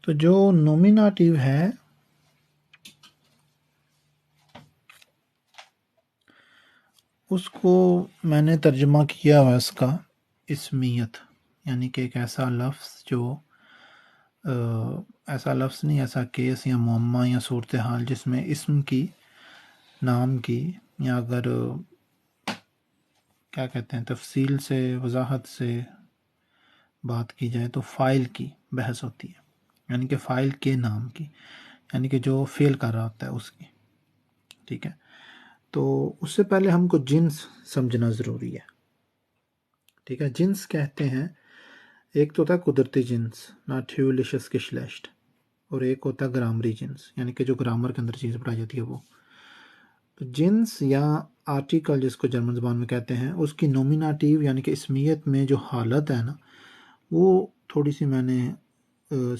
تو جو نومیناتیو ہے اس کو میں نے ترجمہ کیا ہوا اس کا اسمیت، یعنی کہ ایک ایسا لفظ جو ایسا لفظ نہیں، ایسا کیس یا معمہ یا صورتحال جس میں اسم کی، نام کی، یا اگر کیا کہتے ہیں تفصیل سے وضاحت سے بات کی جائے تو فائل کی بحث ہوتی ہے، یعنی کہ فائل کے نام کی، یعنی کہ جو فعل کر رہا ہوتا ہے اس کی. ٹھیک ہے، تو اس سے پہلے ہم کو جنس سمجھنا ضروری ہے. ٹھیک ہے، جنس کہتے ہیں، ایک تو ہوتا ہے قدرتی جنس ناتیولشس کشلیشٹ، اور ایک ہوتا ہے گرامری جنس، یعنی کہ جو گرامر کے اندر چیزیں پڑھائی جاتی ہے وہ. تو جنس یا آرٹیکل جس کو جرمن زبان میں کہتے ہیں، اس کی نومیناتیو یعنی کہ اسمیت میں جو حالت ہے نا، وہ تھوڑی سی میں نے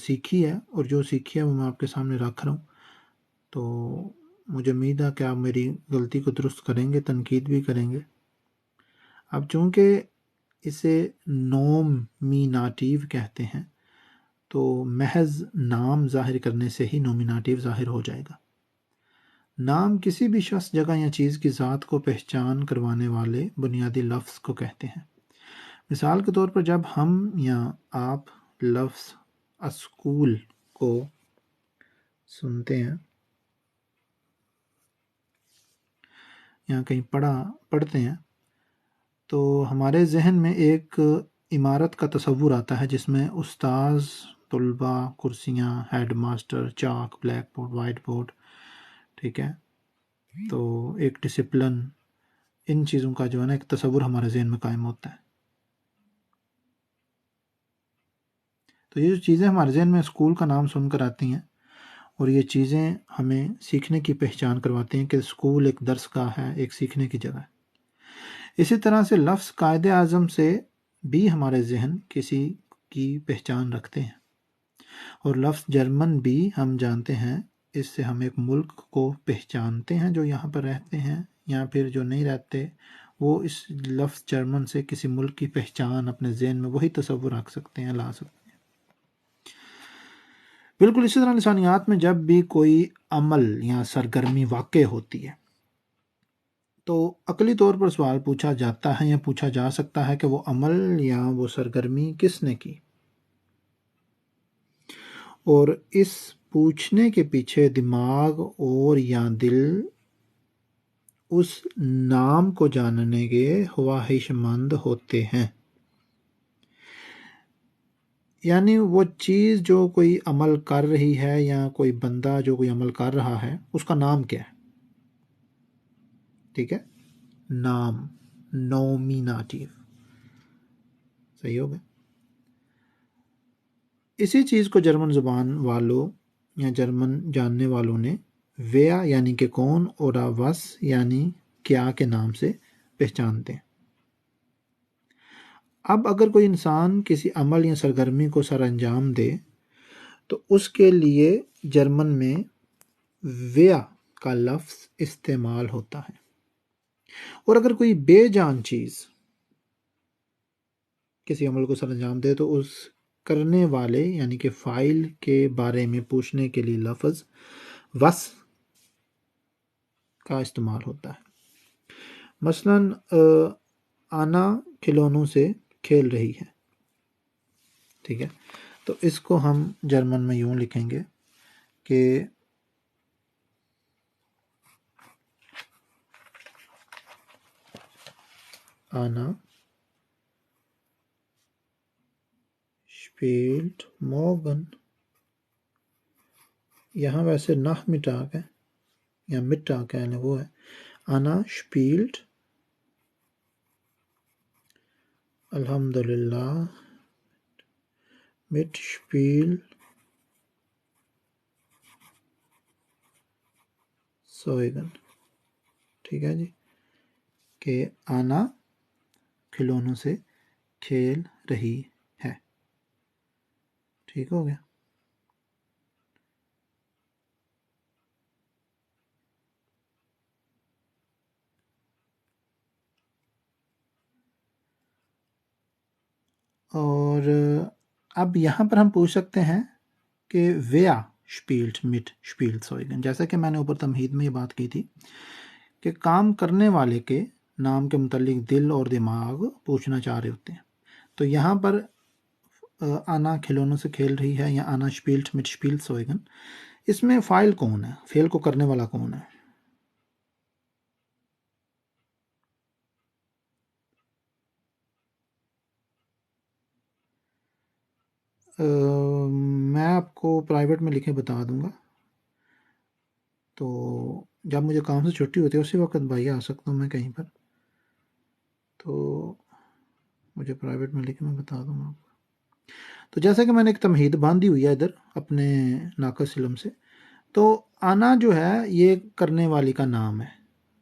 سیکھی ہے، اور جو سیکھی ہے وہ میں آپ کے سامنے رکھ رہا ہوں. تو مجھے امید ہے کہ آپ میری غلطی کو درست کریں گے، تنقید بھی کریں گے. اب چونکہ اسے نومیناتیو کہتے ہیں تو محض نام ظاہر کرنے سے ہی نومیناتیو ظاہر ہو جائے گا. نام کسی بھی شخص، جگہ یا چیز کی ذات کو پہچان کروانے والے بنیادی لفظ کو کہتے ہیں. مثال کے طور پر جب ہم یا آپ لفظ اسکول کو سنتے ہیں یا کہیں پڑھتے ہیں تو ہمارے ذہن میں ایک عمارت کا تصور آتا ہے جس میں استاذ، طلباء، کرسیاں، ہیڈ ماسٹر، چاک، بلیک بورڈ، وائٹ بورڈ. ٹھیک ہے، تو ایک ڈسپلن، ان چیزوں کا جو ہے نا ایک تصور ہمارے ذہن میں قائم ہوتا ہے. تو یہ جو چیزیں ہمارے ذہن میں اسکول کا نام سن کر آتی ہیں، اور یہ چیزیں ہمیں سیکھنے کی پہچان کرواتی ہیں کہ اسکول ایک درس گاہ ہے، ایک سیکھنے کی جگہ ہے. اسی طرح سے لفظ قائد اعظم سے بھی ہمارے ذہن کسی کی پہچان رکھتے ہیں، اور لفظ جرمن بھی ہم جانتے ہیں، اس سے ہم ایک ملک کو پہچانتے ہیں جو یہاں پر رہتے ہیں، یا پھر جو نہیں رہتے وہ اس لفظ جرمن سے کسی ملک کی پہچان اپنے ذہن میں وہی تصور رکھ سکتے ہیں، لا سکتے ہیں. بالکل اسی طرح لسانیات میں جب بھی کوئی عمل یا سرگرمی واقع ہوتی ہے تو عقلی طور پر سوال پوچھا جاتا ہے یا پوچھا جا سکتا ہے کہ وہ عمل یا وہ سرگرمی کس نے کی، اور اس پوچھنے کے پیچھے دماغ اور یا دل اس نام کو جاننے کے خواہش مند ہوتے ہیں. یعنی وہ چیز جو کوئی عمل کر رہی ہے یا کوئی بندہ جو کوئی عمل کر رہا ہے، اس کا نام کیا ہے. ٹھیک ہے، نام، نومیناتیو، صحیح ہو گیا. اسی چیز کو جرمن زبان والوں یا جرمن جاننے والوں نے ویا یعنی کہ کون اور وس یعنی کیا کے نام سے پہچانتے ہیں. اب اگر کوئی انسان کسی عمل یا سرگرمی کو سر انجام دے تو اس کے لیے جرمن میں ویا کا لفظ استعمال ہوتا ہے، اور اگر کوئی بے جان چیز کسی عمل کو سر انجام دے تو اس کرنے والے یعنی کہ فاعل کے بارے میں پوچھنے کے لیے لفظ وس کا استعمال ہوتا ہے. مثلا آنا کھلونوں سے کھیل رہی ہے. ٹھیک ہے، تو اس کو ہم جرمن میں یوں لکھیں گے کہ آنا spielt morgen. یہاں ویسے نہ مٹاک ہے یا مٹاک ہے، وہ ہے آنا spielt الحمدللہ mit Spiel Zeugen. ٹھیک ہے جی، کہ آنا کھلونوں سے کھیل رہی ہے. ٹھیک ہو گیا. اور اب یہاں پر ہم پوچھ سکتے ہیں کہ ویا شپیلٹ مٹ شپیلٹ سوئگن، جیسا کہ میں نے اوپر تمہید میں یہ بات کی تھی کہ کام کرنے والے کے نام کے متعلق دل اور دماغ پوچھنا چاہ رہے ہوتے ہیں. تو یہاں پر آنا کھلونوں سے کھیل رہی ہے یا آنا شپیلٹ مٹ شپیلٹ سوئگن، اس میں فائل کون ہے، فعل کو کرنے والا کون ہے؟ میں آپ کو پرائیویٹ میں لکھے بتا دوں گا، تو جب مجھے کام سے چھٹی ہوتی ہے اسی وقت بھائی آ سکتا ہوں میں کہیں پر، تو مجھے پرائیویٹ میں لکھے میں بتا دوں گا آپ کو. تو جیسا کہ میں نے ایک تمہید باندھی ہوئی ہے ادھر اپنے ناقص علم سے، تو آنا جو ہے یہ کرنے والی کا نام ہے،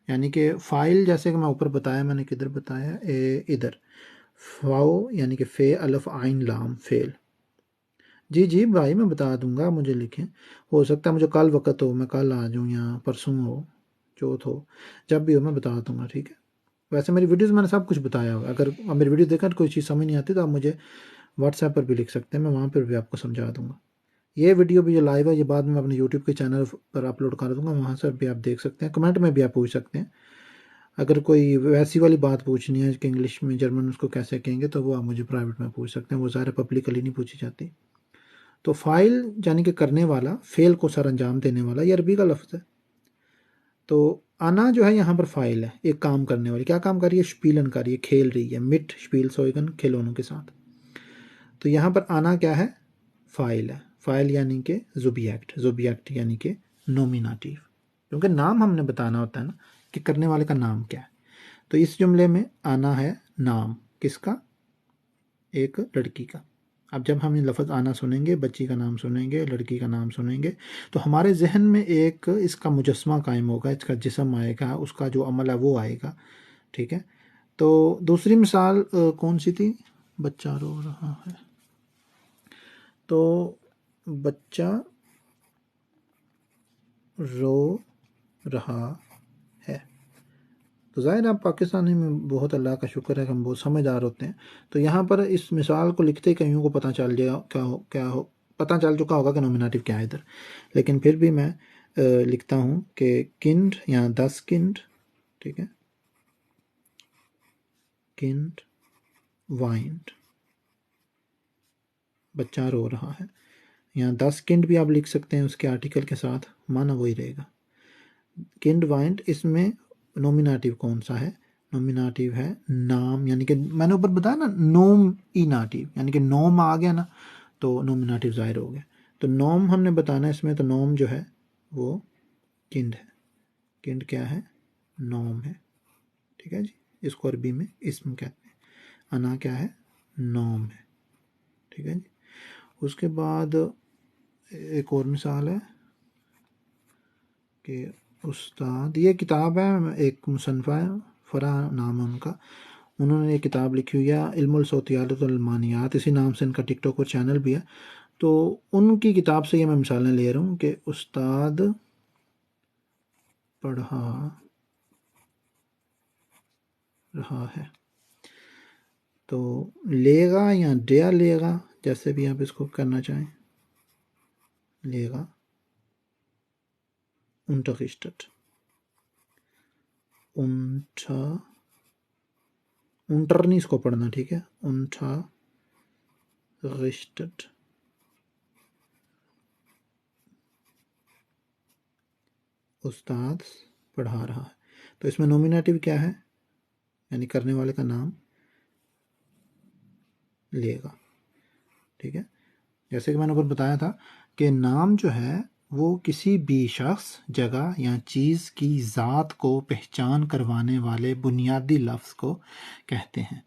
یعنی کہ فائل جیسے کہ میں اوپر بتایا، میں نے کدھر بتایا ادھر فاؤ یعنی کہ فے الف عین لام فعل. جی بھائی میں بتا دوں گا، مجھے لکھیں، ہو سکتا ہے مجھے کل وقت ہو، میں کل آ جاؤں یا پرسوں ہو، چوتھ ہو، جب بھی ہو میں بتا دوں گا، ٹھیک ہے. ویسے میری ویڈیوز میں نے سب کچھ بتایا ہوگا، اگر میری ویڈیو دیکھیں کوئی چیز سمجھ نہیں آتی تو آپ مجھے واٹس ایپ پر بھی لکھ سکتے ہیں، میں وہاں پر بھی آپ کو سمجھا دوں گا. یہ ویڈیو بھی جو لائیو ہے یہ بعد میں اپنے یوٹیوب کے چینل پر اپلوڈ کر دوں گا، وہاں سے بھی آپ دیکھ سکتے ہیں، کمنٹ میں بھی آپ پوچھ سکتے ہیں. اگر کوئی ویسی والی بات پوچھنی ہے کہ انگلش میں جرمن اس کو کیسے کہیں گے تو وہ آپ مجھے پرائیویٹ میں پوچھ سکتے ہیں، وہ ظاہر پبلکلی نہیں پوچھی جاتی. تو فائل یعنی کہ کرنے والا، فعل کو سر انجام دینے والا، یہ عربی کا لفظ ہے. تو آنا جو ہے یہاں پر فائل ہے، ایک کام کرنے والی، کیا کام کر رہی ہے؟ شپیلن کر رہی ہے، کھیل رہی ہے، مٹ شپیل سوئگن کھلونوں کے ساتھ. تو یہاں پر آنا کیا ہے؟ فائل ہے. فائل یعنی کہ زوبییکٹ یعنی کہ نومیناتیو، کیونکہ نام ہم نے بتانا ہوتا ہے نا کہ کرنے والے کا نام کیا ہے. تو اس جملے میں آنا ہے نام، کس کا؟ ایک لڑکی کا. اب جب ہم یہ لفظ آنا سنیں گے، بچی کا نام سنیں گے، لڑکی کا نام سنیں گے، تو ہمارے ذہن میں ایک اس کا مجسمہ قائم ہوگا، اس کا جسم آئے گا، اس کا جو عمل ہے وہ آئے گا، ٹھیک ہے. تو دوسری مثال کون سی تھی؟ بچہ رو رہا ہے. تو بچہ رو رہا ہے. تو ظاہر ہے پاکستانی میں بہت اللہ کا شکر ہے کہ ہم بہت سمجھدار ہوتے ہیں. تو یہاں پر اس مثال کو لکھتے ہی کئیوں کو پتہ چل جائے کیا ہو پتہ چل چکا ہوگا کہ نومینیٹو کیا ہے ادھر، لیکن پھر بھی میں لکھتا ہوں کہ کنڈ یا 10 کنڈ، ٹھیک ہے، کنڈ وائنڈ، بچہ رو رہا ہے. یا 10 کنڈ بھی آپ لکھ سکتے ہیں اس کے آرٹیکل کے ساتھ، معنی وہی رہے گا. کنڈ وائنڈ، اس میں نومینیٹو کون سا ہے؟ نومینیٹو ہے نام، یعنی کہ میں نے اوپر بتایا نا نوم ای ناٹیو، یعنی کہ نوم آ گیا نا تو نومینیٹو ظاہر ہو گیا. تو نوم ہم نے بتانا ہے اس میں، تو نوم جو ہے وہ کنڈ ہے. کنڈ کیا ہے؟ نوم ہے، ٹھیک ہے جی. اس کو عربی میں اسم کہتے ہیں. انا کیا ہے؟ نوم ہے، ٹھیک ہے جی. اس کے بعد ایک اور مثال ہے کہ استاد، یہ کتاب ہے، ایک مصنفہ ہے، فرح نام ہے ان کا، انہوں نے یہ کتاب لکھی ہوئی ہے علم الصوتیات والمانیات، اسی نام سے ان کا ٹک ٹاک اور چینل بھی ہے. تو ان کی کتاب سے یہ میں مثالیں لے رہا ہوں کہ استاد پڑھا رہا ہے. تو لے گا یا ڈیا لے گا، جیسے بھی آپ اس کو کرنا چاہیں، لے گا unterrichtet، انٹر نہیں اس کو پڑھنا، ٹھیک ہے، unterrichtet. استاد پڑھا رہا ہے. تو اس میں نومینیٹو کیا ہے؟ یعنی کرنے والے کا نام لے گا، ٹھیک ہے. جیسے کہ میں نے اوپر بتایا تھا کہ نام جو ہے وہ کسی بھی شخص، جگہ یا چیز کی ذات کو پہچان کروانے والے بنیادی لفظ کو کہتے ہیں.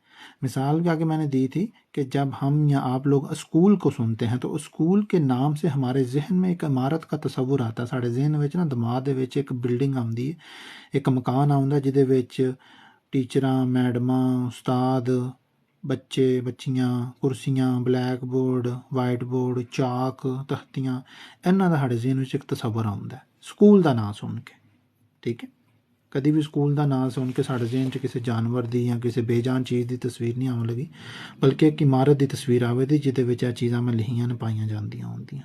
مثال بھی آگے میں نے دی تھی کہ جب ہم یا آپ لوگ اسکول کو سنتے ہیں تو اسکول کے نام سے ہمارے ذہن میں ایک عمارت کا تصور آتا ہے. ساڑھے ذہن وچ نا دماغ دے وچ ایک بلڈنگ آਉਂਦੀ ہے، ایک مکان آਉਂਦਾ ਜਿਹਦੇ ਵਿੱਚ ٹیچراں، میڈماں، استاد، بچے بچیاں، کرسیاں، بلیک بورڈ، وائٹ بورڈ، چاک، تختیاں، ਇਹਨਾਂ ਦਾ ਸਾਡੇ ذہن ਵਿੱਚ ਇੱਕ تصور ਆਉਂਦਾ ਹੈ ਸਕੂਲ ਦਾ ਨਾਂ ਸੁਣ ਕੇ. ਠੀਕ ਹੈ، ਕਦੀ ਵੀ ਸਕੂਲ ਦਾ ਨਾਂ ਸੁਣ ਕੇ ਸਾਡੇ ذہن 'ਚ ਕਿਸੇ ਜਾਨਵਰ ਦੀ ਜਾਂ ਕਿਸੇ ਬੇਜਾਨ ਚੀਜ਼ ਦੀ ਤਸਵੀਰ ਨਹੀਂ ਆਉਣ ਲੱਗੀ، ਬਲਕਿ ਇੱਕ ਇਮਾਰਤ ਦੀ ਤਸਵੀਰ ਆਵੇਗੀ ਜਿਹਦੇ ਵਿੱਚ ਇਹ ਚੀਜ਼ਾਂ ਮੈਂ ਲਿਖੀਆਂ ਨੇ ਪਾਈਆਂ ਜਾਂਦੀਆਂ ਹੁੰਦੀਆਂ.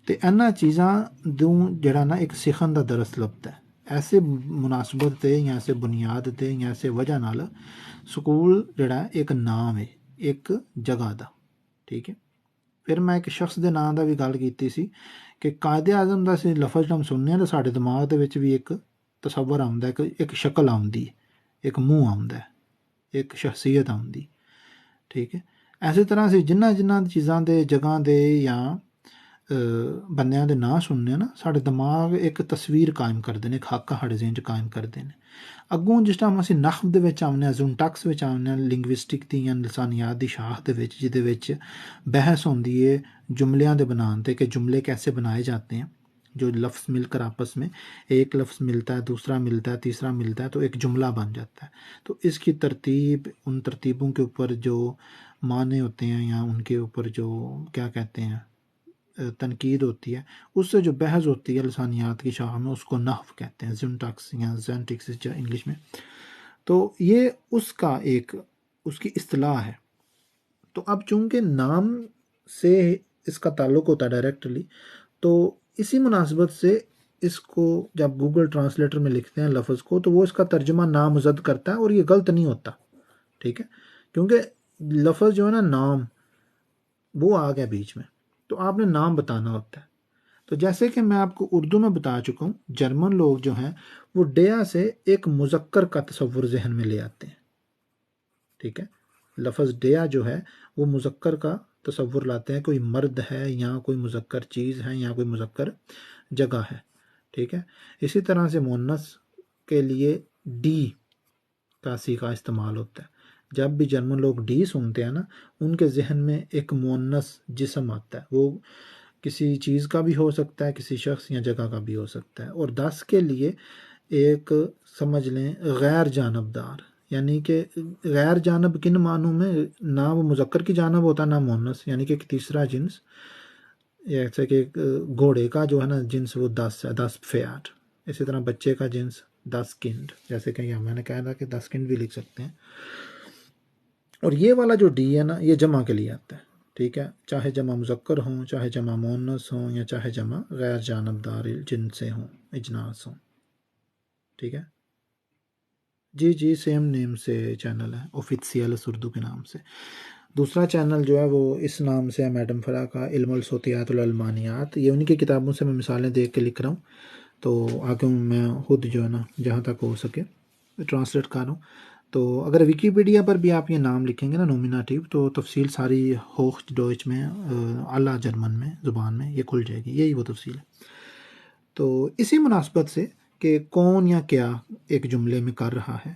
تو انہاں چیزاں دوں جڑا نا ایک سکھن دا درس لبتا ہے ایسے مناسبت تے یا ایسے بنیاد تے یا ایسے وجہ نال سکول جڑا ہے ایک نام ہے ایک جگہ دا ٹھیک ہے۔ پھر میں ایک شخص دے نام دا بھی گل کیتی سی کہ قائد اعظم دا سی لفظ جب ہم سننے ہیں تو ساڈے دماغ دے وچ بھی ایک تصور آਉਂਦਾ ہے ایک شکل آਉਂਦੀ ہے ایک منہ آਉਂਦਾ ہے ایک شخصیت آਉਂਦੀ ٹھیک ہے۔ ایسے طرح سے جنہ چیزاں دے جگہ دے یا بندیاں دے نام سننے نا ساڈے دماغ ایک تصویر قائم کردے نے ایک حق ساڈے ذہن چ قائم کردے نے۔ اگوں جس ٹائم اسی نحو دے وچ آنے زنٹیکس وچ آنے لنگوسٹک دی یا لسانیات دی شاخ دے وچ جدے وچ بحث ہوندی ہے جملیاں دے بنان تے کہ جملے کیسے بنائے جاتے ہیں، جو لفظ مل کر آپس میں ایک لفظ ملتا ہے دوسرا ملتا ہے تیسرا ملتا ہے تو ایک جملہ بن جاتا ہے۔ تو اس کی ترتیب ان ترتیبوں کے اوپر جو معنی ہوتے ہیں یا ان کے اوپر جو کیا کہتے ہیں تنقید ہوتی ہے اس سے جو بحث ہوتی ہے لسانیات کی شاخ میں اس کو نحو کہتے ہیں زنٹیکس یا زینٹکس انگلش میں۔ تو یہ اس کا ایک اس کی اصطلاح ہے۔ تو اب چونکہ نام سے اس کا تعلق ہوتا ہے ڈائریکٹلی تو اسی مناسبت سے اس کو جب گوگل ٹرانسلیٹر میں لکھتے ہیں لفظ کو تو وہ اس کا ترجمہ نامزد کرتا ہے اور یہ غلط نہیں ہوتا ٹھیک ہے، کیونکہ لفظ جو ہے نا نام وہ آ گیا بیچ میں تو آپ نے نام بتانا ہوتا ہے۔ تو جیسے کہ میں آپ کو اردو میں بتا چکا ہوں جرمن لوگ جو ہیں وہ ڈیا سے ایک مذکر کا تصور ذہن میں لے آتے ہیں ٹھیک ہے۔ لفظ ڈیا جو ہے وہ مذکر کا تصور لاتے ہیں، کوئی مرد ہے یا کوئی مذکر چیز ہے یا کوئی مذکر جگہ ہے ٹھیک ہے۔ اسی طرح سے مؤنث کے لیے ڈی کا صیغہ استعمال ہوتا ہے۔ جب بھی جرمن لوگ ڈی سنتے ہیں نا ان کے ذہن میں ایک مؤنث جسم آتا ہے، وہ کسی چیز کا بھی ہو سکتا ہے کسی شخص یا جگہ کا بھی ہو سکتا ہے۔ اور 10 کے لیے ایک سمجھ لیں غیر جانبدار، یعنی کہ غیر جانب کن معنوں میں نہ وہ مذکر کی جانب ہوتا نہ مؤنث، یعنی کہ ایک تیسرا جنس جیسے کہ گھوڑے کا جو ہے نا جنس وہ 10 ہے 10 فیاٹ، اسی طرح بچے کا جنس 10 کنڈ، جیسے کہ میں نے کہا تھا کہ 10 کنڈ بھی لکھ سکتے ہیں۔ اور یہ والا جو ڈی ہے نا یہ جمع کے لیے آتا ہے ٹھیک ہے، چاہے جمع مذکر ہوں چاہے جمع مؤنث ہوں یا چاہے جمع غیر جانبدار جن سے ہوں اجناس ہوں ٹھیک ہے۔ جی سیم نیم سے چینل ہے آفیسیلس اردو کے نام سے۔ دوسرا چینل جو ہے وہ اس نام سے ہے میڈم فرا کا علم الصوتیات والعلمانیات، یہ انہی کی کتابوں سے میں مثالیں دیکھ کے لکھ رہا ہوں، تو آگے میں خود جو ہے نا جہاں تک ہو سکے ٹرانسلیٹ کر رہا ہوں۔ تو اگر ویکیپیڈیا پر بھی آپ یہ نام لکھیں گے نا نومینیٹیو تو تفصیل ساری ہوخ ڈوئچ میں اعلیٰ جرمن میں زبان میں یہ کھل جائے گی، یہی وہ تفصیل ہے۔ تو اسی مناسبت سے کہ کون یا کیا ایک جملے میں کر رہا ہے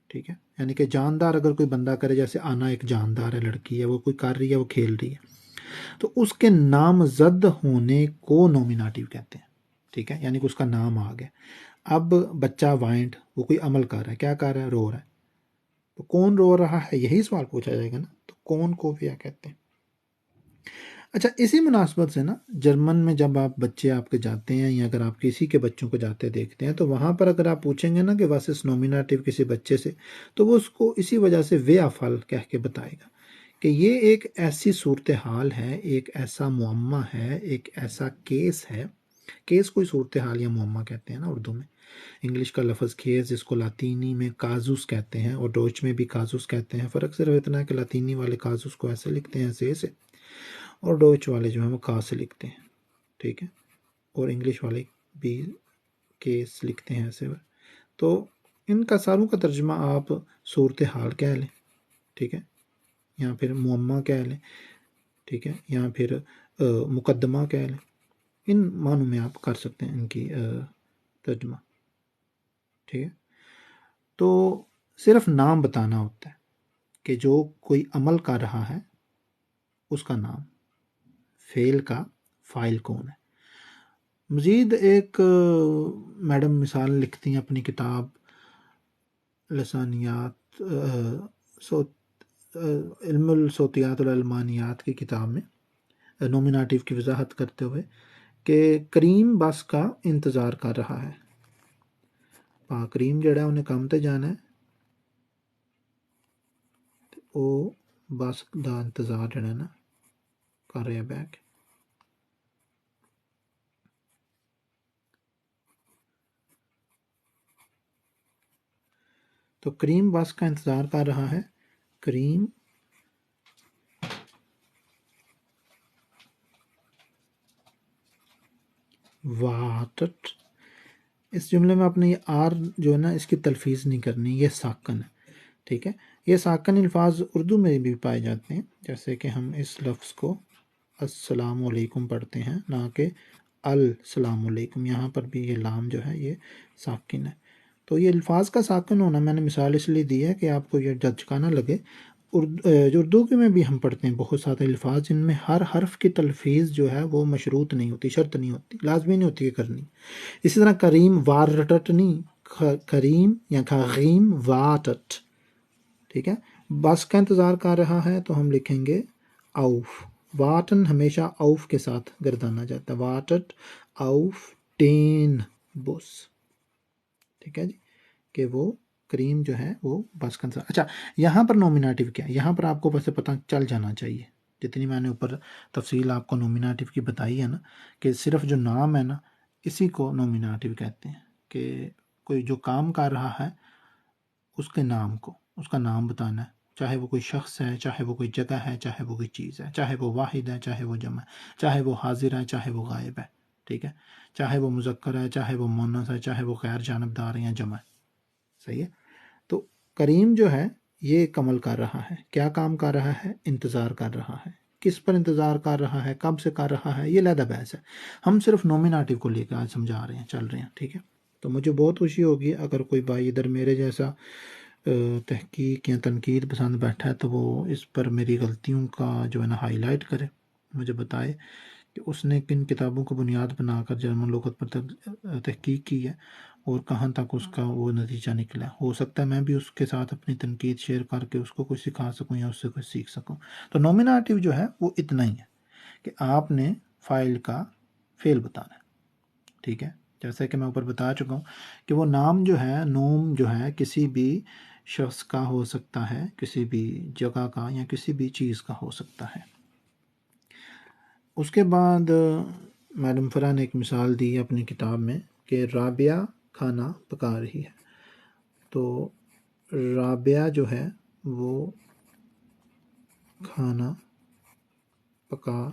ٹھیک ہے، یعنی کہ جاندار اگر کوئی بندہ کرے جیسے آنا ایک جاندار ہے لڑکی ہے وہ کوئی کر رہی ہے وہ کھیل رہی ہے تو اس کے نامزد ہونے کو نومینیٹیو کہتے ہیں ٹھیک ہے، یعنی کہ اس کا نام آ گیا۔ اب بچہ وائنٹ وہ کوئی عمل کر رہا ہے، کیا کر رہا ہے، رو رہا ہے، تو کون رو رہا ہے یہی سوال پوچھا جائے گا نا، تو کون کو کیا کہتے ہیں۔ اچھا اسی مناسبت سے نا جرمن میں جب آپ بچے آپ کے جاتے ہیں یا اگر آپ کسی کے بچوں کو جاتے دیکھتے ہیں تو وہاں پر اگر آپ پوچھیں گے نا کہ واس اس نومینیٹیو کسی بچے سے تو وہ اس کو اسی وجہ سے وے افعل کہہ کے بتائے گا کہ یہ ایک ایسی صورتحال ہے، ایک ایسا معمہ ہے، ایک ایسا کیس ہے۔ کیس کوئی صورتحال یا معمہ کہتے ہیں نا اردو میں، انگلش کا لفظ کیس جس کو لاطینی میں کازوس کہتے ہیں اور ڈوچ میں بھی کازوس کہتے ہیں، فرق صرف اتنا ہے کہ لاطینی والے کازوس کو ایسے لکھتے ہیں ایسے ایسے اور ڈوچ والے جو ہیں وہ کا سے لکھتے ہیں ٹھیک ہے، اور انگلش والے بھی کیس لکھتے ہیں ایسے۔ تو ان کا ساروں کا ترجمہ آپ صورتحال کہہ لیں ٹھیک ہے، یا پھر معمہ کہہ لیں ٹھیک ہے، یا پھر مقدمہ کہہ لیں، ان معنوں میں آپ کر سکتے ہیں ان کی ترجمہ ٹھیک ہے۔ تو صرف نام بتانا ہوتا ہے کہ جو کوئی عمل کر رہا ہے اس کا نام، فعل کا فاعل کون ہے۔ مزید ایک میڈم مثال لکھتی ہیں اپنی کتاب لسانیات علم الصوتیات والعلمانیات کی کتاب میں نومینیٹیو کی وضاحت کرتے ہوئے کہ کریم بس کا انتظار کر رہا ہے، کریم جڑا ہے انہیں کم تے جانا ہے وہ بس دا انتظار جڑا ہے نا کر رہا ہے بیٹھ کے۔ تو کریم بس کا انتظار کر رہا ہے، کریم واٹٹ. اس جملے میں اپنے یہ آر جو ہے نا اس کی تلفیظ نہیں کرنی، یہ ساکن ہے، ٹھیک ہے. یہ ساکن الفاظ اردو میں بھی پائے جاتے ہیں، جیسے کہ ہم اس لفظ کو السلام علیکم پڑھتے ہیں، نہ کہ السلام علیکم. یہاں پر بھی یہ لام جو ہے یہ ساکن ہے. تو یہ الفاظ کا ساکن ہونا میں نے مثال اس لیے دی ہے کہ آپ کو یہ جھٹکا نہ لگے. جو اردو کے میں بھی ہم پڑھتے ہیں بہت سارے الفاظ جن میں ہر حرف کی تلفیظ جو ہے وہ مشروط نہیں ہوتی، شرط نہیں ہوتی، لازمی نہیں ہوتی کہ کرنی. اسی طرح کریم وارٹٹ نہیں، کریم یا خیم واٹٹ، ٹھیک ہے. بس کا انتظار کر رہا ہے تو ہم لکھیں گے اوف. واٹن ہمیشہ اوف کے ساتھ گردانا جاتا ہے، واٹٹ اوف ٹین بس، ٹھیک ہے جی، کہ وہ کریم جو ہے وہ بس کا انتظار. اچھا یہاں پر نومینیٹو کیا ہے، یہاں پر آپ کو ویسے پتہ چل جانا چاہیے، جتنی میں نے اوپر تفصیل آپ کو نومینیٹو کی بتائی ہے نا، کہ صرف جو نام ہے نا اسی کو نومینیٹو کہتے ہیں، کہ کوئی جو کام کر رہا ہے اس کے نام کو، اس کا نام بتانا ہے، چاہے وہ کوئی شخص ہے، چاہے وہ کوئی جگہ ہے، چاہے وہ کوئی چیز ہے، چاہے وہ واحد ہے، چاہے وہ جمع ہے، چاہے وہ حاضر ہے، چاہے وہ غائب ہے، ٹھیک ہے، چاہے وہ مذکر ہے، چاہے وہ مؤنث ہے، چاہے وہ غیر جانبدار ہے یا جمع ہے. صحیح ہے. تو کریم جو ہے یہ ایک عمل کر رہا ہے، کیا کام کر رہا ہے؟ انتظار کر رہا ہے. کس پر انتظار کر رہا ہے، کب سے کر رہا ہے، یہ علیحدہ بحث ہے. ہم صرف نومینیٹو کو لے کے آج سمجھا رہے ہیں، چل رہے ہیں، ٹھیک ہے. تو مجھے بہت خوشی ہوگی اگر کوئی بھائی ادھر میرے جیسا تحقیق یا تنقید پسند بیٹھا ہے تو وہ اس پر میری غلطیوں کا جو ہے نا ہائی لائٹ کرے، مجھے بتائے کہ اس نے کن کتابوں کو بنیاد بنا کر جرمن لغت پر تحقیق کی ہے اور کہاں تک اس کا وہ نتیجہ نکلا. ہو سکتا ہے میں بھی اس کے ساتھ اپنی تنقید شیئر کر کے اس کو کچھ سکھا سکوں یا اس سے کچھ سیکھ سکوں. تو نومینیٹو جو ہے وہ اتنا ہی ہے کہ آپ نے فائل کا فعل بتانا ہے، ٹھیک ہے. جیسے کہ میں اوپر بتا چکا ہوں کہ وہ نام جو ہے، نوم جو ہے کسی بھی شخص کا ہو سکتا ہے، کسی بھی جگہ کا یا کسی بھی چیز کا ہو سکتا ہے. اس کے بعد میڈم فرا نے ایک مثال دی اپنی کتاب میں کہ رابعہ کھانا پکا رہی ہے. تو رابعہ جو ہے وہ کھانا پکا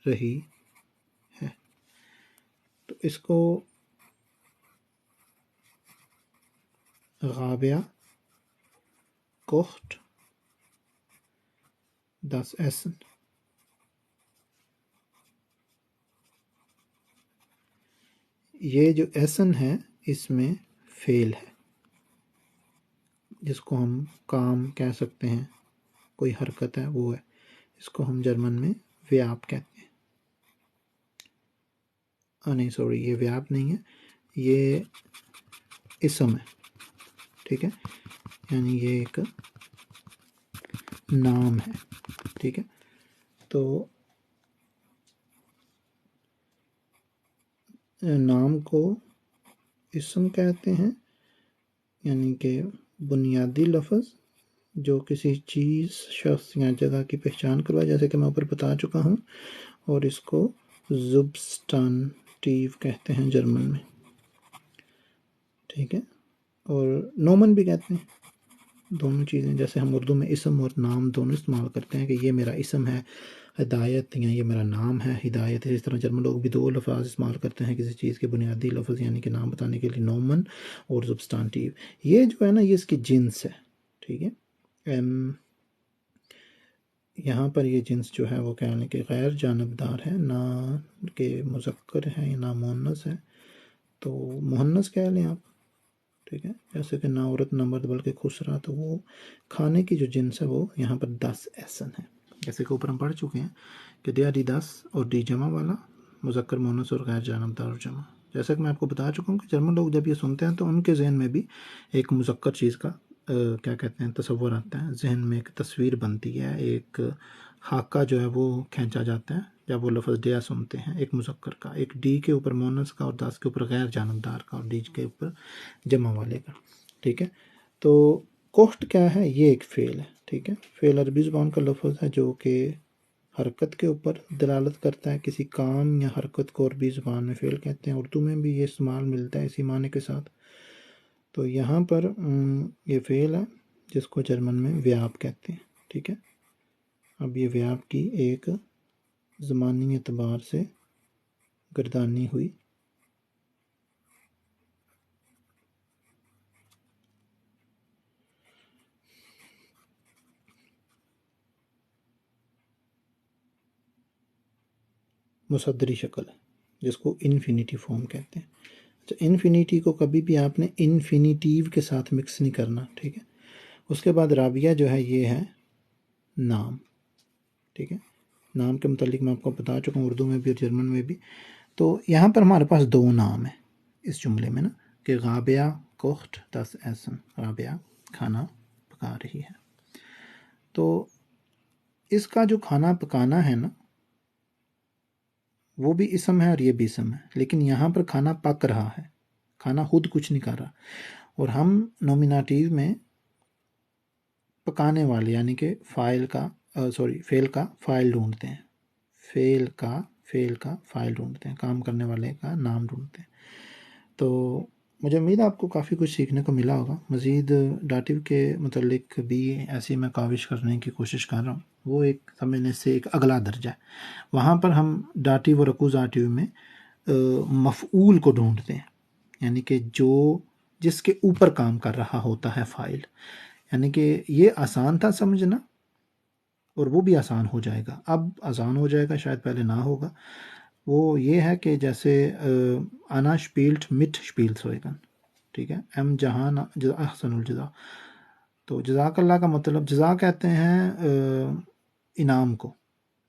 رہی ہے. تو اس کو رابعہ kocht das Essen. یہ جو ایسن ہے اس میں فعل ہے جس کو ہم کام کہہ سکتے ہیں، کوئی حرکت ہے وہ ہے، اس کو ہم جرمن میں ویاب کہتے ہیں. نہیں سوری، یہ ویاب نہیں ہے، یہ اسم ہے، ٹھیک ہے، یعنی یہ ایک نام ہے، ٹھیک ہے. تو نام کو اسم کہتے ہیں، یعنی کہ بنیادی لفظ جو کسی چیز، شخص یا جگہ کی پہچان کروائے، جیسے کہ میں اوپر بتا چکا ہوں. اور اس کو سبسٹانٹیو کہتے ہیں جرمن میں، ٹھیک ہے. اور نومن بھی کہتے ہیں، دونوں چیزیں، جیسے ہم اردو میں اسم اور نام دونوں استعمال کرتے ہیں کہ یہ میرا اسم ہے ہدایت یا یہ میرا نام ہے ہدایت. اس طرح جرمن لوگ بھی دو لفظ استعمال کرتے ہیں کسی چیز کے بنیادی لفظ یعنی کہ نام بتانے کے لیے، نومن اور سبسٹانٹیو. یہ جو ہے نا یہ اس کی جنس ہے، ٹھیک ہے. یہاں پر یہ جنس جو ہے وہ کہنے کہ غیر جانبدار ہے، نہ کہ مذکر ہے نہ مؤنث ہے. تو مؤنث کہہ لیں آپ، ٹھیک ہے، جیسے کہ نہ عورت نہ مرد بلکہ خسرا. تو وہ کھانے کی جو جنس ہے وہ یہاں پر 10 ایسن ہے، جیسے کہ اوپر ہم پڑھ چکے ہیں کہ دیا ڈی 10 اور ڈی جمع والا، مذکر مؤنث اور غیر جانبدار اور جمع. جیسا کہ میں آپ کو بتا چکا ہوں کہ جرمن لوگ جب یہ سنتے ہیں تو ان کے ذہن میں بھی ایک مذکر چیز کا کیا کہتے ہیں تصور آتا ہے، ذہن میں ایک تصویر بنتی ہے، ایک خاکہ جو ہے وہ کھینچا جاتا ہے جب وہ لفظ ڈیا سنتے ہیں، ایک مذکر کا، ایک ڈی کے اوپر مؤنث کا اور 10 کے اوپر غیر جانبدار کا اور ڈی کے اوپر جمع والے کا، ٹھیک ہے. تو کوخٹ کیا ہے؟ یہ ایک فعل ہے، ٹھیک ہے. فعل عربی زبان کا لفظ ہے جو کہ حرکت کے اوپر دلالت کرتا ہے، کسی کام یا حرکت کو عربی زبان میں فعل کہتے ہیں. اردو میں بھی یہ استعمال ملتا ہے اسی معنی کے ساتھ. تو یہاں پر یہ فعل ہے جس کو جرمن میں ویاب کہتے ہیں، ٹھیک ہے۔ اب یہ ویاب کی ایک زمانی اعتبار سے گردانی ہوئی، مصدری شکل ہے جس کو انفینیٹی فارم کہتے ہیں۔ اچھا، انفینیٹی کو کبھی بھی آپ نے انفینیٹیو کے ساتھ مکس نہیں کرنا، ٹھیک ہے۔ اس کے بعد رابعہ جو ہے یہ ہے نام، ٹھیک ہے۔ نام کے متعلق میں آپ کو بتا چکا ہوں اردو میں بھی اور جرمن میں بھی۔ تو یہاں پر ہمارے پاس دو نام ہیں اس جملے میں نا، کہ رابعہ کوخت das Essen، رابعہ کھانا پکا رہی ہے۔ تو اس کا جو کھانا پکانا ہے نا وہ بھی اسم ہے اور یہ بھی اسم ہے، لیکن یہاں پر کھانا پک رہا ہے، کھانا خود کچھ نہیں کر رہا۔ اور ہم نومیناتیو میں پکانے والے یعنی کہ فاعل کا فعل کا فاعل ڈھونڈتے ہیں، فعل کا فاعل ڈھونڈتے ہیں، کام کرنے والے کا نام ڈھونڈتے ہیں۔ تو مجھے امید ہے آپ کو کافی کچھ سیکھنے کو ملا ہوگا۔ مزید ڈاٹیو کے متعلق بھی ایسی میں کاوش کرنے کی کوشش کر رہا ہوں، وہ ایک سمجھنے سے ایک اگلا درجہ ہے۔ وہاں پر ہم ڈاٹیو اور اکوزاتیو میں مفعول کو ڈھونڈتے ہیں، یعنی کہ جس کے اوپر کام کر رہا ہوتا ہے فاعل، یعنی کہ یہ آسان تھا سمجھنا اور وہ بھی آسان ہو جائے گا، اب آسان ہو جائے گا، شاید پہلے نہ ہوگا۔ وہ یہ ہے کہ جیسے انا شپیلٹ مٹ شپیلسویگن، ٹھیک ہے، ایم جہان احسن الجزا۔ تو جزاک اللہ کا مطلب، جزا کہتے ہیں انعام کو،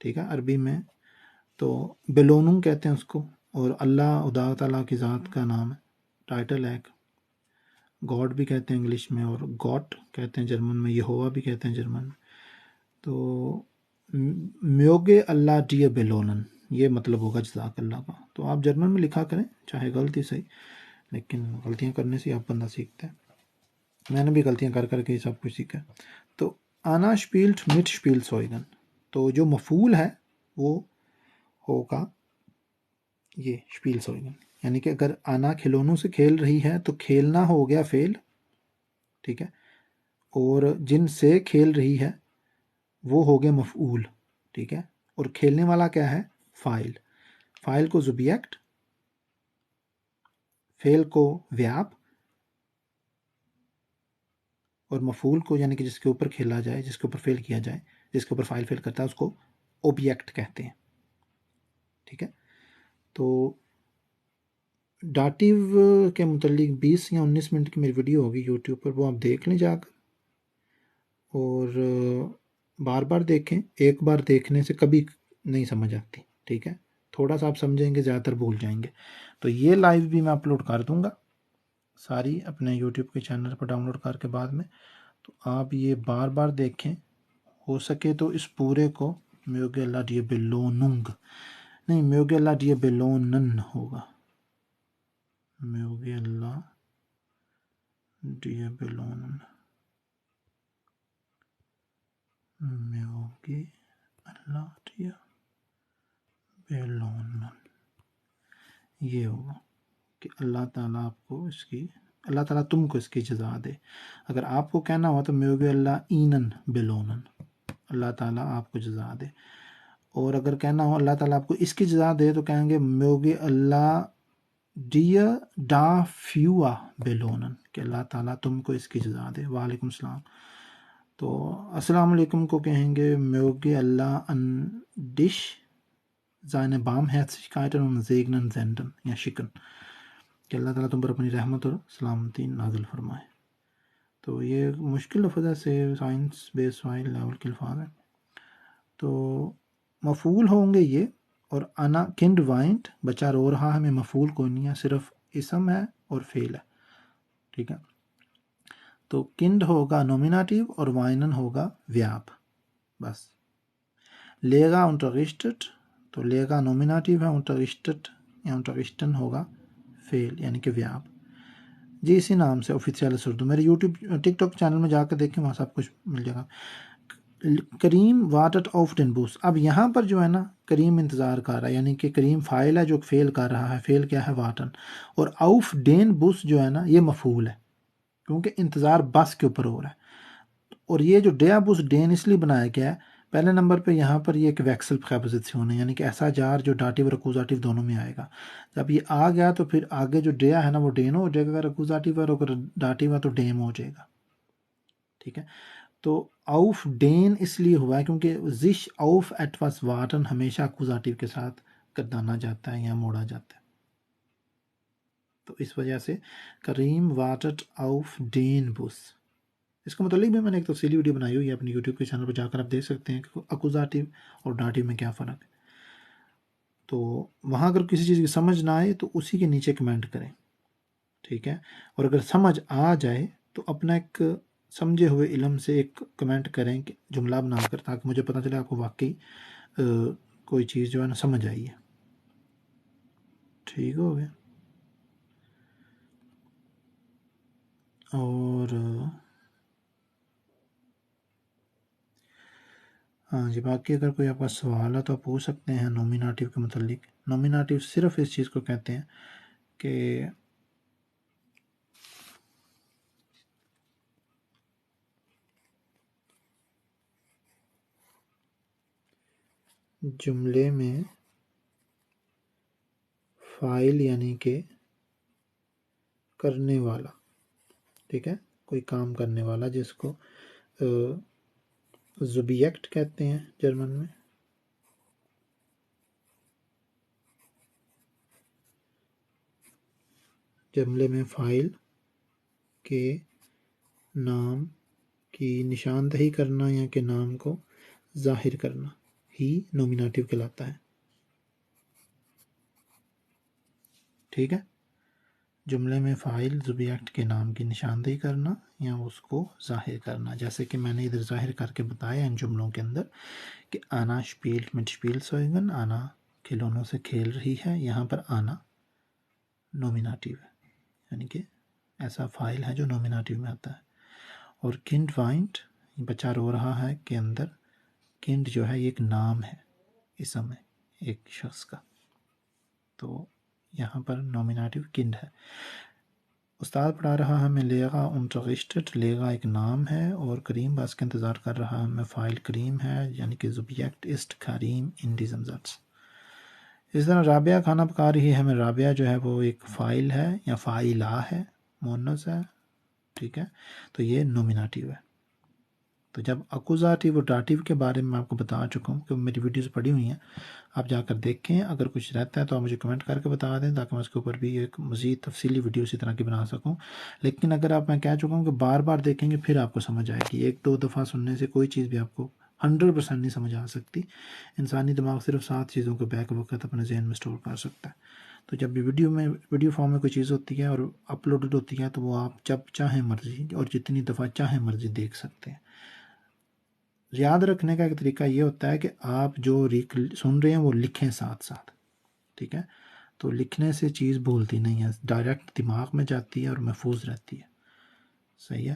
ٹھیک ہے، عربی میں تو بیلوننگ کہتے ہیں اس کو، اور اللہ خدا تعالیٰ کی ذات کا نام ہے، ٹائٹل ہے۔ گاڈ بھی کہتے ہیں انگلش میں، اور گاٹ کہتے ہیں جرمن میں، یہوہ بھی کہتے ہیں جرمن میں۔ تو میوگے اللہ ڈیے بیلونن، یہ مطلب ہوگا جزاک اللہ کا۔ تو آپ جرمن میں لکھا کریں، چاہے غلطی صحیح، لیکن غلطیاں کرنے سے آپ بندہ سیکھتا ہے۔ میں نے بھی غلطیاں کر کر کے سب کچھ سیکھا۔ تو آنا شپیلٹ مٹ شپیلسویگن، تو جو مفعول ہے وہ ہوگا یہ شپیلسویگن، یعنی کہ اگر آنا کھلونوں سے کھیل رہی ہے تو کھیلنا ہو گیا فعل، ٹھیک ہے، اور جن سے کھیل رہی ہے وہ ہو گیا مفعول، ٹھیک ہے، اور کھیلنے والا کیا ہے؟ فاعل۔ فاعل کو سبجیکٹ، فعل کو ویاب، اور مفعول کو یعنی کہ جس کے اوپر کھیلا جائے، جس کے اوپر فعل کیا جائے، جس کے اوپر فاعل فعل کرتا ہے، اس کو اوبجیکٹ کہتے ہیں، ٹھیک ہے۔ تو ڈاٹیو کے متعلق 20 یا 19 منٹ کی میری ویڈیو ہوگی یوٹیوب پر، وہ آپ دیکھ لیں جا کر، اور بار بار دیکھیں، ایک بار دیکھنے سے کبھی نہیں سمجھ آتی، ٹھیک ہے، تھوڑا سا آپ سمجھیں گے، زیادہ تر بھول جائیں گے۔ تو یہ لائیو بھی میں اپلوڈ کر دوں گا ساری اپنے یوٹیوب کے چینل پر ڈاؤن لوڈ کر کے بعد میں، تو آپ یہ بار بار دیکھیں، ہو سکے تو اس پورے کو میوگے اللہ ڈیے بیلوننگ نہیں، میوگے اللہ ڈیے بیلونن ہوگا، میوگے اللہ ڈیے بیلونن، میوگے اللہ ڈیے بیلونن، یہ ہوگا کہ اللہ تعالیٰ آپ کو اس کی، اللہ تعالیٰ تم کو اس کی جزا دے۔ اگر آپ کو کہنا ہوا تو میوگے اللہ اینن بیلونن، اللہ تعالیٰ آپ کو جزا دے۔ اور اگر کہنا ہو اللہ تعالیٰ آپ کو اس کی جزا دے تو کہیں گے میوگے اللہ ڈیے ڈا فیوا بیلونن، کہ اللہ تعالیٰ تم کو اس کی جزا دے۔ وعلیکم السلام۔ تو السلام علیکم کو کہیں گے میوگے اللہ ان dish seine Barmherzigkeiten und Segnen senden یا شکن، کہ اللہ تعالیٰ تم پر اپنی رحمت اور سلامتی نازل فرمائے۔ تو یہ مشکل لفظ ہے، سے سائنس بیس وائل لیول کے الفاظ ہیں۔ تو مفعول ہوں گے یہ، اور انا کنڈ وائنٹ، بچہ رو رہا ہے، میں مفعول کوئی نہیں ہے، صرف اسم ہے اور فعل ہے، ٹھیک ہے۔ تو کنڈ ہوگا نومیناتیو اور وائنن ہوگا ویاب، بس۔ لیگا unterrichtet، تو لیگا نومیناتیو ہے، unterrichtet یا unterrichten ہوگا فعل یعنی کہ ویاب۔ جی اسی نام سے آفیشیل اردو، میرے یوٹیوب ٹک ٹاک چینل میں جا کے دیکھیں، وہاں سب کچھ مل جائے گا۔ کریم واٹٹ آف ڈن بوس، اب یہاں پر جو ہے نا کریم انتظار کر رہا ہے، یعنی کہ کریم فاعل ہے جو فعل کر رہا ہے، فعل کیا ہے؟ واٹن، اور آف ڈین بوس جو ہے نا یہ مفعول ہے، کیونکہ انتظار بس کے اوپر ہو رہا ہے. اور یہ جو ڈیا بس ڈین اس لیے بنایا گیا ہے، پہلے نمبر پہ یہاں پر یہ ایک ویکسل پریپوزیشن ہے، یعنی کہ ایسا جار جو ڈاٹیو اور اکوزیٹو دونوں میں آئے گا. جب یہ آ گیا تو پھر آگے جو ڈیا ہے نا وہ ڈین ہو جائے گا، اگر اکوزیٹو ہے، اگر ڈاٹیو ہے تو ڈیم ہو جائے گا. ٹھیک ہے، تو آؤف ڈین اس لیے ہوا ہے کیونکہ زش آؤف ایٹوس وارٹن ہمیشہ اکوزیٹو کے ساتھ گردانا جاتا ہے یا موڑا جاتا ہے. تو اس وجہ سے کریم واٹٹ آؤف ڈین بس. اس کا متعلق بھی میں نے ایک تفصیلی ویڈیو بنائی ہوئی ہے اپنی یوٹیوب کے چینل پر، جا کر آپ دیکھ سکتے ہیں کہ اکوزیٹو اور ڈاٹیو میں کیا فرق ہے. تو وہاں اگر کسی چیز کی سمجھ نہ آئے تو اسی کے نیچے کمنٹ کریں. ٹھیک ہے، اور اگر سمجھ آ جائے تو اپنا ایک سمجھے ہوئے علم سے ایک کمنٹ کریں کہ جملہ بنا کر، تاکہ مجھے پتہ چلے آپ کو واقعی کوئی چیز جو ہے نا سمجھ آئی ہے. ٹھیک ہو گیا. اور ہاں جی، باقی اگر کوئی آپ کا سوال ہے تو آپ پوچھ سکتے ہیں نومینیٹو کے متعلق. نومینیٹو صرف اس چیز کو کہتے ہیں کہ جملے میں فاعل یعنی کہ کرنے والا، ٹھیک ہے، کوئی کام کرنے والا، جس کو زبیکٹ کہتے ہیں جرمن میں. جملے میں فاعل کے نام کی نشاندہی کرنا یا کہ نام کو ظاہر کرنا ہی نومینیٹو کہلاتا ہے. ٹھیک ہے، جملے میں فاعل سبجیکٹ کے نام کی نشاندہی کرنا یا اس کو ظاہر کرنا. جیسے کہ میں نے ادھر ظاہر کر کے بتایا ان جملوں کے اندر کہ آنا شپیلٹ مٹ شپیلسوئگن، آنا کھلونوں سے کھیل رہی ہے. یہاں پر آنا نومینیٹو ہے، یعنی کہ ایسا فاعل ہے جو نومینیٹو میں آتا ہے. اور کنڈ وائنٹ، بچہ رو رہا ہے کے اندر کنڈ جو ہے یہ ایک نام ہے، اسم ہے ایک شخص کا، تو یہاں پر نومینیٹو کنڈ ہے. استاد پڑھا رہا ہے میں لیگا انٹرسٹڈ، لیگا ایک نام ہے، اور کریم بس کا انتظار کر رہا ہے میں فاعل کریم ہے، یعنی کہ سبجیکٹ اسٹ کریم ان دیزم سیٹس. اس طرح رابعہ کھانا پکا رہی ہے میں، رابعہ جو ہے وہ ایک فاعل ہے یا فاعلہ ہے، مؤنث ہے. ٹھیک ہے، تو یہ نومینیٹو ہے. تو جب اکوزیٹو اور ڈاٹیو کے بارے میں آپ کو بتا چکا ہوں کہ میری ویڈیوز پڑھی ہوئی ہیں، آپ جا کر دیکھیں. اگر کچھ رہتا ہے تو آپ مجھے کمنٹ کر کے بتا دیں تاکہ میں اس کے اوپر بھی ایک مزید تفصیلی ویڈیو اسی طرح کی بنا سکوں. لیکن اگر آپ، میں کہہ چکا ہوں کہ بار بار دیکھیں گے پھر آپ کو سمجھ آئے گی. ایک دو دفعہ سننے سے کوئی چیز بھی آپ کو 100% نہیں سمجھ آ سکتی. انسانی دماغ صرف 7 چیزوں کو بیک وقت اپنے ذہن میں سٹور کر سکتا ہے. تو جب بھی ویڈیو فارم میں کوئی چیز ہوتی ہے اور اپلوڈڈ ہوتی ہے تو وہ آپ جب چاہیں مرضی اور جتنی دفعہ چاہیں مرضی دیکھ سکتے ہیں. یاد رکھنے کا ایک طریقہ یہ ہوتا ہے کہ آپ جو سن رہے ہیں وہ لکھیں ساتھ ساتھ. ٹھیک ہے، تو لکھنے سے چیز بھولتی نہیں ہے، ڈائریکٹ دماغ میں جاتی ہے اور محفوظ رہتی ہے. صحیح ہے.